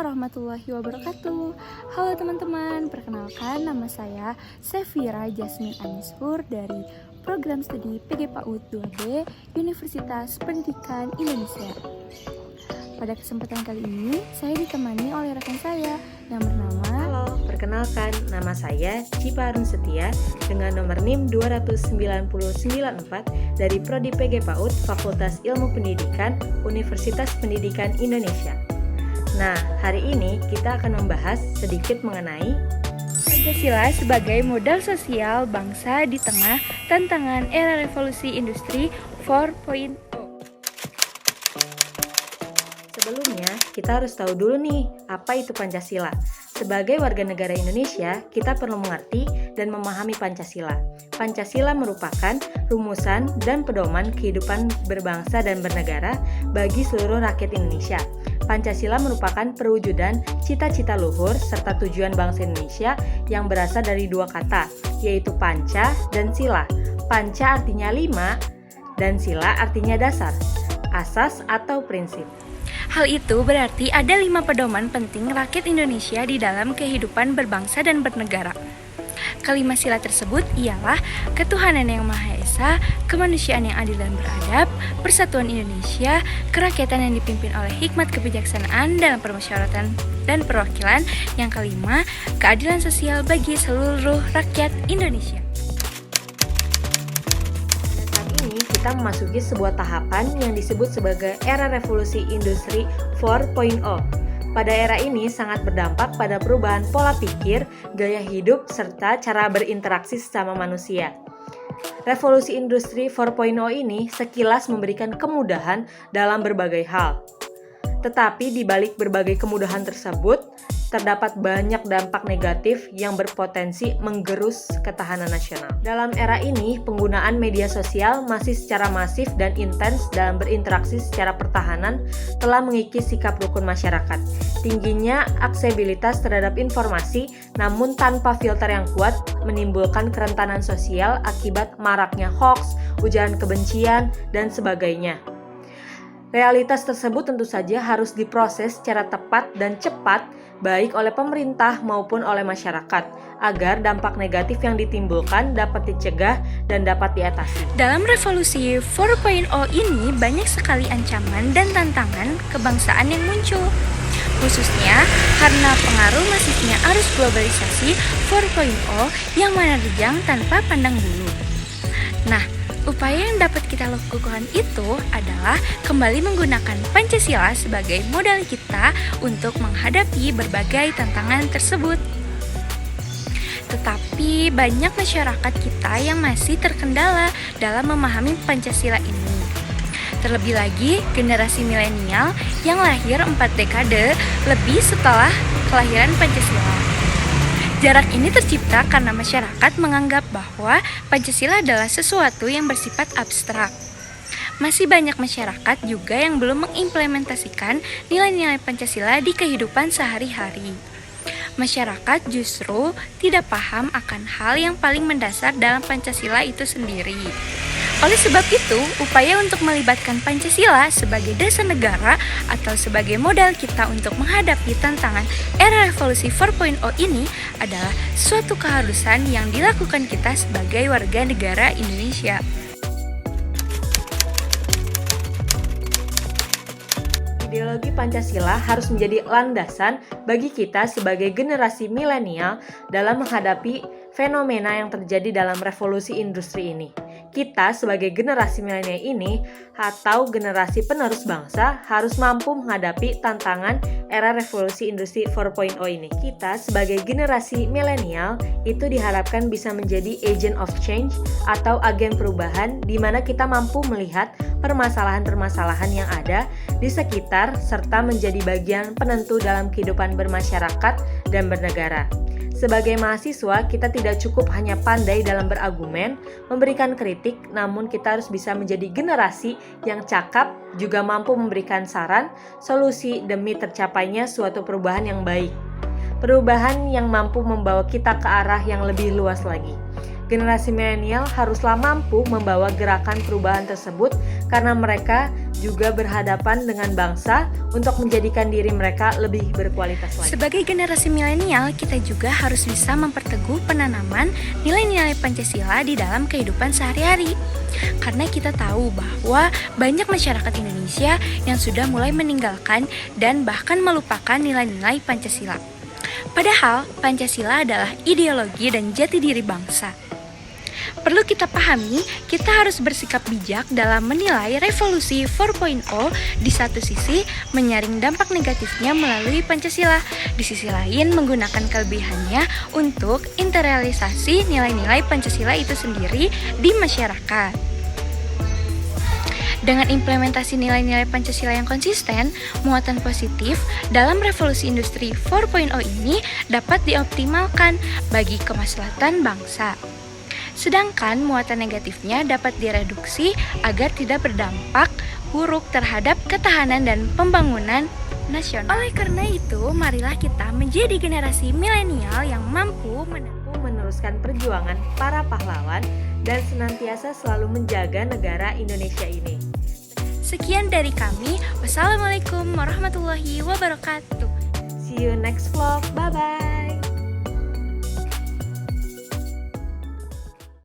warahmatullahi wabarakatuh. Halo teman-teman, perkenalkan nama saya Sefira Jasmine Anishur dari Program Studi PG PAUD 2B Universitas Pendidikan Indonesia. Pada kesempatan kali ini, saya ditemani oleh rekan saya yang bernama Halo, perkenalkan nama saya Cipa Arun Setia dengan nomor NIM 29094 dari Prodi PG PAUD Fakultas Ilmu Pendidikan Universitas Pendidikan Indonesia. Nah, hari ini kita akan membahas sedikit mengenai Pancasila sebagai modal sosial bangsa di tengah tantangan era revolusi industri 4.0. Sebelumnya, kita harus tahu dulu nih, apa itu Pancasila. Sebagai warga negara Indonesia, kita perlu mengerti dan memahami Pancasila. Pancasila merupakan rumusan dan pedoman kehidupan berbangsa dan bernegara bagi seluruh rakyat Indonesia. Pancasila merupakan perwujudan cita-cita luhur serta tujuan bangsa Indonesia yang berasal dari dua kata, yaitu panca dan sila. Panca artinya 5 dan sila artinya dasar, asas atau prinsip. Hal itu berarti ada 5 pedoman penting rakyat Indonesia di dalam kehidupan berbangsa dan bernegara. Kelima sila tersebut ialah ketuhanan yang Maha Esa, kemanusiaan yang adil dan beradab, persatuan Indonesia, kerakyatan yang dipimpin oleh hikmat kebijaksanaan dalam permusyawaratan dan perwakilan, yang kelima, keadilan sosial bagi seluruh rakyat Indonesia. Saat ini kita memasuki sebuah tahapan yang disebut sebagai era revolusi industri 4.0. Pada era ini sangat berdampak pada perubahan pola pikir, gaya hidup, serta cara berinteraksi sesama manusia. Revolusi industri 4.0 ini sekilas memberikan kemudahan dalam berbagai hal. Tetapi di balik berbagai kemudahan tersebut, terdapat banyak dampak negatif yang berpotensi menggerus ketahanan nasional. Dalam era ini, penggunaan media sosial masih secara masif dan intens dalam berinteraksi secara pertahanan telah mengikis sikap rukun masyarakat. Tingginya aksesibilitas terhadap informasi, namun tanpa filter yang kuat, menimbulkan kerentanan sosial akibat maraknya hoaks, ujaran kebencian, dan sebagainya. Realitas tersebut tentu saja harus diproses secara tepat dan cepat, baik oleh pemerintah maupun oleh masyarakat, agar dampak negatif yang ditimbulkan dapat dicegah dan dapat diatasi. Dalam revolusi 4.0 ini banyak sekali ancaman dan tantangan kebangsaan yang muncul, khususnya karena pengaruh masifnya arus globalisasi 4.0 yang menerjang tanpa pandang bulu. Nah, upaya yang dapat kita lakukan itu adalah kembali menggunakan Pancasila sebagai modal kita untuk menghadapi berbagai tantangan tersebut. Tetapi banyak masyarakat kita yang masih terkendala dalam memahami Pancasila ini. Terlebih lagi generasi milenial yang lahir 4 dekade lebih setelah kelahiran Pancasila. Jarak ini tercipta karena masyarakat menganggap bahwa Pancasila adalah sesuatu yang bersifat abstrak. Masih banyak masyarakat juga yang belum mengimplementasikan nilai-nilai Pancasila di kehidupan sehari-hari. Masyarakat justru tidak paham akan hal yang paling mendasar dalam Pancasila itu sendiri. Oleh sebab itu, upaya untuk melibatkan Pancasila sebagai dasar negara atau sebagai modal kita untuk menghadapi tantangan era revolusi 4.0 ini adalah suatu keharusan yang dilakukan kita sebagai warga negara Indonesia. Ideologi Pancasila harus menjadi landasan bagi kita sebagai generasi milenial dalam menghadapi fenomena yang terjadi dalam revolusi industri ini. Kita sebagai generasi milenial ini atau generasi penerus bangsa harus mampu menghadapi tantangan era revolusi industri 4.0 ini. Kita sebagai generasi milenial itu diharapkan bisa menjadi agent of change atau agen perubahan di mana kita mampu melihat permasalahan-permasalahan yang ada di sekitar serta menjadi bagian penentu dalam kehidupan bermasyarakat dan bernegara. Sebagai mahasiswa, kita tidak cukup hanya pandai dalam berargumen, memberikan kritik, namun kita harus bisa menjadi generasi yang cakap, juga mampu memberikan saran, solusi demi tercapainya suatu perubahan yang baik. Perubahan yang mampu membawa kita ke arah yang lebih luas lagi. Generasi milenial haruslah mampu membawa gerakan perubahan tersebut karena mereka juga berhadapan dengan bangsa untuk menjadikan diri mereka lebih berkualitas lagi. Sebagai generasi milenial, kita juga harus bisa memperteguh penanaman nilai-nilai Pancasila di dalam kehidupan sehari-hari. Karena kita tahu bahwa banyak masyarakat Indonesia yang sudah mulai meninggalkan dan bahkan melupakan nilai-nilai Pancasila. Padahal Pancasila adalah ideologi dan jati diri bangsa. Perlu kita pahami, kita harus bersikap bijak dalam menilai revolusi 4.0. Di satu sisi, menyaring dampak negatifnya melalui Pancasila. Di sisi lain, menggunakan kelebihannya untuk internalisasi nilai-nilai Pancasila itu sendiri di masyarakat. Dengan implementasi nilai-nilai Pancasila yang konsisten, muatan positif dalam revolusi industri 4.0 ini dapat dioptimalkan bagi kemaslahatan bangsa. Sedangkan muatan negatifnya dapat direduksi agar tidak berdampak buruk terhadap ketahanan dan pembangunan nasional. Oleh karena itu, marilah kita menjadi generasi milenial yang mampu meneruskan perjuangan para pahlawan dan senantiasa selalu menjaga negara Indonesia ini. Sekian dari kami. Wassalamualaikum warahmatullahi wabarakatuh. See you next vlog. Bye-bye.